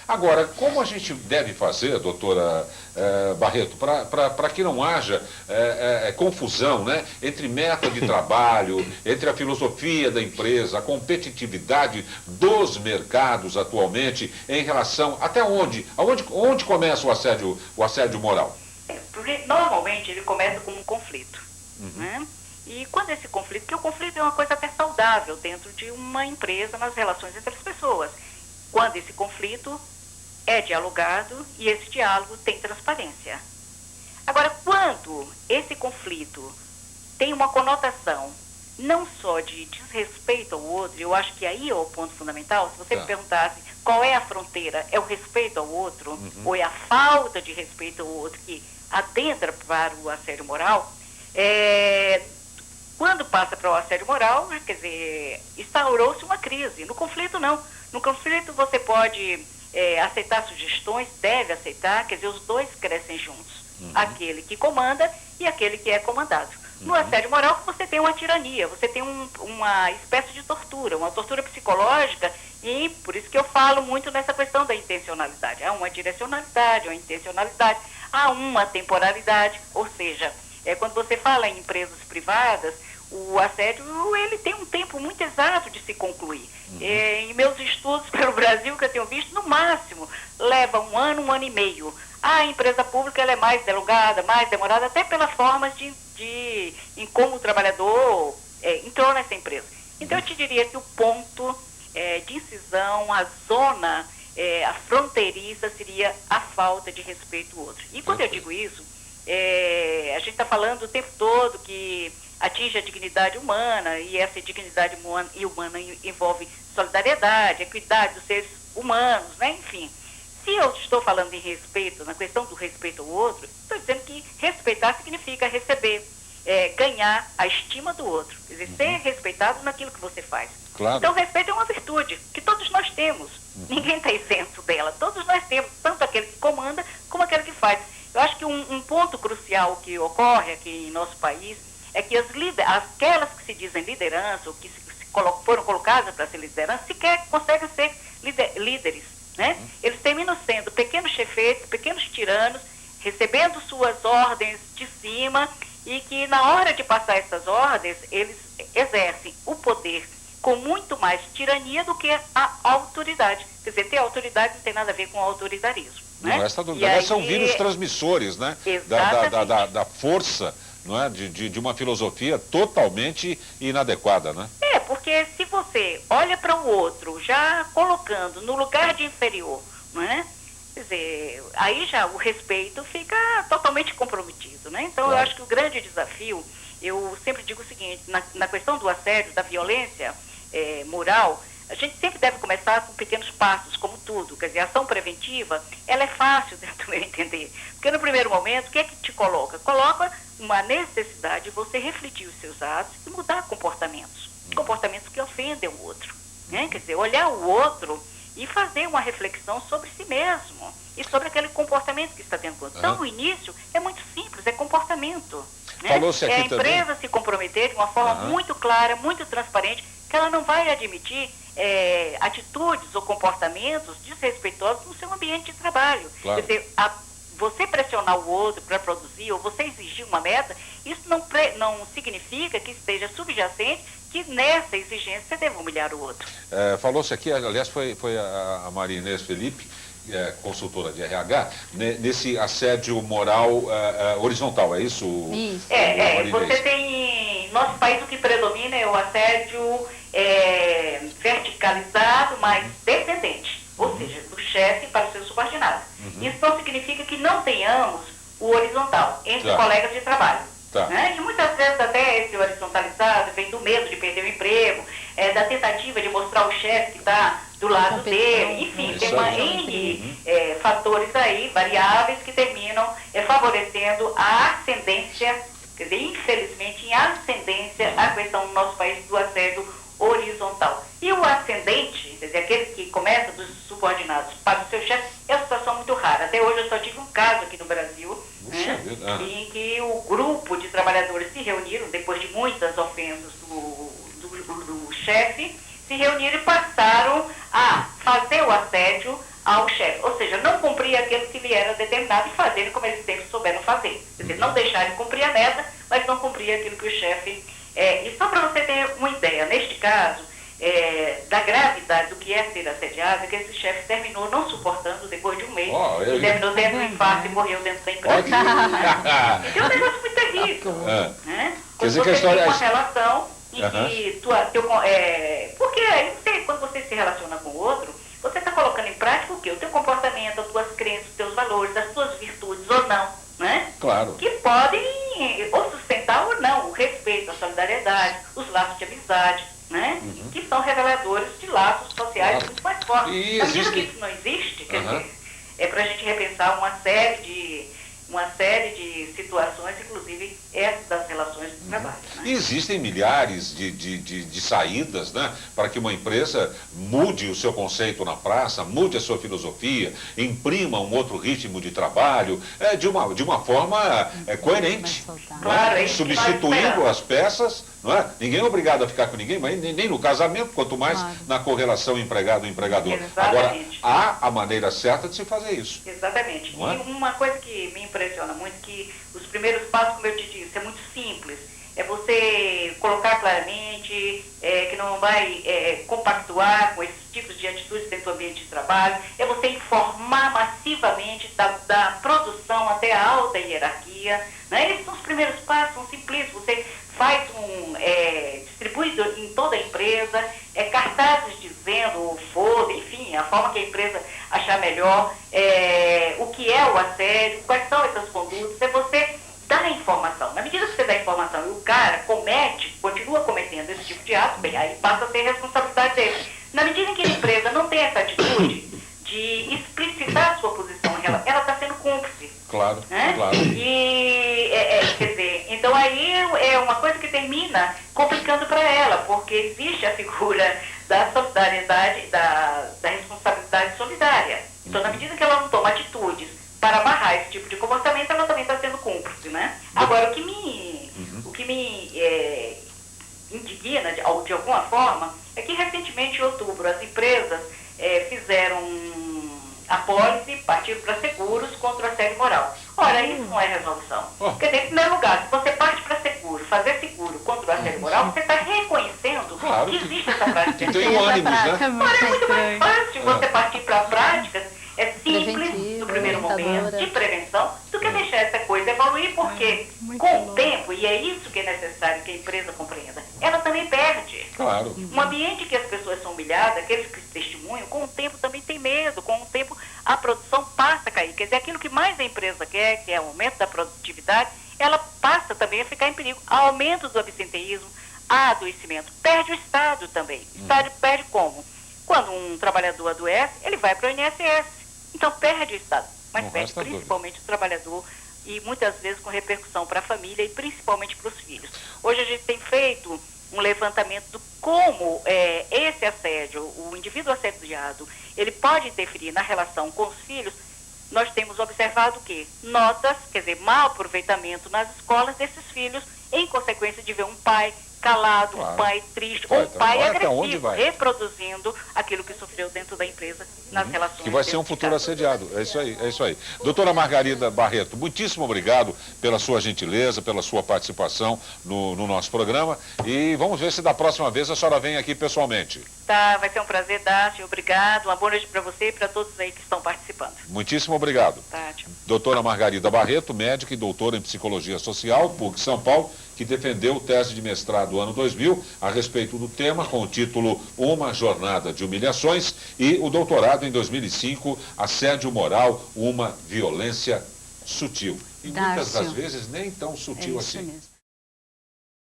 Agora, como a gente deve fazer, doutora Barreto, para que não haja confusão, né, entre meta de trabalho, entre a filosofia da empresa, a competitividade dos mercados atualmente em relação até onde começa o assédio moral? Porque normalmente ele começa com um conflito, né? E quando esse conflito, porque o conflito é uma coisa até saudável dentro de uma empresa, nas relações entre as pessoas. Quando esse conflito é dialogado e esse diálogo tem transparência. Agora, quando esse conflito tem uma conotação não só de desrespeito ao outro, eu acho que aí é o ponto fundamental. Se você me perguntasse qual é a fronteira, é o respeito ao outro, ou é a falta de respeito ao outro que adentra para o assédio moral, quando passa para o assédio moral, quer dizer, instaurou-se uma crise. No conflito, não. No conflito, você pode aceitar sugestões, deve aceitar, quer dizer, os dois crescem juntos. Aquele que comanda e aquele que é comandado. No assédio moral, você tem uma tirania, você tem uma espécie de tortura, uma tortura psicológica, e por isso que eu falo muito nessa questão da intencionalidade. Há uma direcionalidade, uma intencionalidade, há uma temporalidade, ou seja, quando você fala em empresas privadas, o assédio ele tem um tempo muito exato de se concluir. Em meus estudos pelo Brasil, que eu tenho visto, no máximo, leva um ano e meio. A empresa pública ela é mais delongada, mais demorada, até pelas formas em como o trabalhador entrou nessa empresa. Então eu te diria que o ponto de incisão, a zona, a fronteiriça seria a falta de respeito ao outro. E quando eu digo isso, a gente está falando o tempo todo que atinge a dignidade humana, e essa dignidade humana envolve solidariedade, equidade dos seres humanos, né? Enfim. Se eu estou falando em respeito, na questão do respeito ao outro, estou dizendo que respeitar significa receber, ganhar a estima do outro, quer dizer, ser respeitado naquilo que você faz. Claro. Então, o respeito é uma virtude que todos nós temos. Ninguém está isento dela. Todos nós temos, tanto aquele que comanda como aquele que faz. Eu acho que um ponto crucial que ocorre aqui em nosso país é que aquelas que se dizem liderança, ou que foram colocadas para ser liderança, sequer conseguem ser líderes. Né? Eles terminam sendo pequenos chefeiros, pequenos tiranos, recebendo suas ordens de cima, e que na hora de passar essas ordens, eles exercem o poder com muito mais tirania do que a autoridade. Quer dizer, ter autoridade não tem nada a ver com autoritarismo. Né? Não, essa dúvida. São vírus transmissores, né? Da força, não é? De uma filosofia totalmente inadequada, né? Porque se você olha para o outro já colocando no lugar de inferior, não é? Quer dizer, aí já o respeito fica totalmente comprometido, né? Então, eu acho que o grande desafio, eu sempre digo o seguinte, na questão do assédio, da violência moral, a gente sempre deve começar com pequenos passos, como tudo. Quer dizer, a ação preventiva, ela é fácil, do meu entender. Porque no primeiro momento, o que é que te coloca? Coloca uma necessidade de você refletir os seus atos e mudar comportamentos. Comportamentos que ofendem o outro. Né? Quer dizer, olhar o outro e fazer uma reflexão sobre si mesmo e sobre aquele comportamento que está tendo. Então, o início é muito simples, é comportamento. Né? Falou-se aqui a empresa também se comprometer de uma forma muito clara, muito transparente, que ela não vai admitir atitudes ou comportamentos desrespeitosos no seu ambiente de trabalho. Claro. Quer dizer, você pressionar o outro para produzir, ou você exigir uma meta, isso não significa que esteja subjacente que nessa exigência você deve humilhar o outro. Falou-se aqui, aliás, foi a Maria Inês Felipe, consultora de RH, nesse assédio moral horizontal, é isso? Isso. Você tem, nosso país o que predomina é o assédio verticalizado, mas descendente, ou seja, do chefe para o seu subordinado. Isso não significa que não tenhamos o horizontal entre colegas de trabalho. Né? E muitas vezes até esse horizontalizado vem do medo de perder o emprego, da tentativa de mostrar o chefe que está do lado dele, enfim, tem uma N fatores aí, variáveis, que terminam favorecendo a ascendência, quer dizer, infelizmente, em ascendência, a questão no nosso país do assédio horizontal. E o ascendente, quer dizer, aquele que começa dos subordinados para o seu chefe, é uma situação muito rara. Até hoje eu só tive um caso aqui no Brasil, em que o grupo de trabalhadores se reuniram, depois de muitas ofensas do chefe, se reuniram e passaram a fazer o assédio ao chefe. Ou seja, não cumprir aquilo que lhe era determinado e fazer como eles sempre souberam fazer. Quer dizer, não deixar de cumprir a meta, mas não cumprir aquilo que o chefe... E só para você ter uma ideia, neste caso, da gravidade do que é ser assediado, é que esse chefe terminou não suportando depois de um mês, e terminou tendo um infarto e morreu dentro da empresa. É um negócio muito terrível. Né? Quando você tem uma relação em que... porque quando você se relaciona com o outro, você está colocando em prática o quê? O teu comportamento, as tuas crenças, os teus valores, as tuas virtudes ou não, né? Claro. Que podem ou sustentar ou não o respeito, a solidariedade, os laços de amizade, né? Que são reveladores de laços sociais muito mais fortes. E Mas mesmo que isso não existe, quer dizer, é para a gente repensar uma série de situações, inclusive essas das relações de trabalho. Né? E existem milhares de saídas, né, para que uma empresa mude o seu conceito na praça, mude a sua filosofia, imprima um outro ritmo de trabalho, de uma forma coerente, Claro, substituindo as peças. Não é? Ninguém é obrigado a ficar com ninguém, mas nem no casamento, quanto mais na correlação empregado-empregador. Agora, há a maneira certa de se fazer isso. Exatamente. E uma coisa que me impressiona muito, que os primeiros passos, como eu te disse, é muito simples. É você colocar claramente que não vai compactuar com esses tipos de atitudes dentro do ambiente de trabalho. É você informar massivamente da produção até a alta hierarquia. Né? Esses são os primeiros passos, são simples. Você faz distribui em toda a empresa, cartazes dizendo, o foda, enfim, a forma que a empresa achar melhor, o que é o assédio, quais são essas condutas, é você dar a informação. Na medida que você dá a informação e o cara continua cometendo esse tipo de ato, bem, aí passa a ser responsabilidade dele. Na medida em que a empresa não tem essa atitude de explicitar a sua posição, ela está sendo cúmplice. Claro, né? Claro. E, quer dizer, então aí é uma coisa que termina complicando para ela, porque existe a figura da solidariedade, da responsabilidade solidária. Então, na medida que ela não toma atitudes para barrar esse tipo de comportamento, ela também está sendo cúmplice, né? Agora, o que me indigna, de alguma forma, é que recentemente, em outubro, as empresas fizeram apólice e partiram para seguros contra o assédio moral. Ora, isso não é resolução. Quer dizer, em primeiro lugar, se você parte para seguro, fazer seguro contra o assédio moral, você está reconhecendo que existe essa prática. Que tem ânimos, né? Ora, é muito mais fácil você partir para práticas simples, no primeiro momento, de prevenção, do que deixar essa coisa evoluir, porque com o tempo, e é isso que é necessário que a empresa compreenda, ela também perde. Claro. Um ambiente que as pessoas são humilhadas, aqueles que testemunham, com o tempo também tem medo, com o tempo a produção passa a cair. Quer dizer, aquilo que mais a empresa quer, que é o aumento da produtividade, ela passa também a ficar em perigo. Aumento do absenteísmo, adoecimento. Perde o Estado também. O Estado perde como? Quando um trabalhador adoece, ele vai para o INSS. Então perde o Estado, mas perde principalmente o trabalhador e muitas vezes com repercussão para a família e principalmente para os filhos. Hoje a gente tem feito um levantamento do como esse assédio, o indivíduo assediado, ele pode interferir na relação com os filhos. Nós temos observado o quê? Notas, quer dizer, mau aproveitamento nas escolas desses filhos, em consequência de ver um pai calado, um pai triste, ou um pai agressivo, reproduzindo aquilo que sofreu dentro da empresa nas relações. Que vai ser um futuro assediado, é isso aí, é isso aí. Doutora Margarida Barreto, muitíssimo obrigado pela sua gentileza, pela sua participação no nosso programa, e vamos ver se da próxima vez a senhora vem aqui pessoalmente. Tá, vai ser um prazer, Dácio, obrigado, uma boa noite para você e para todos aí que estão participando. Muitíssimo obrigado. Tá, tchau. Doutora Margarida Barreto, médica e doutora em Psicologia Social, PUC São Paulo, que defendeu tese de mestrado do ano 2000 a respeito do tema com o título Uma Jornada de Humilhações e o doutorado em 2005, Assédio Moral, uma violência sutil. E muitas das vezes nem tão sutil assim. Mesmo.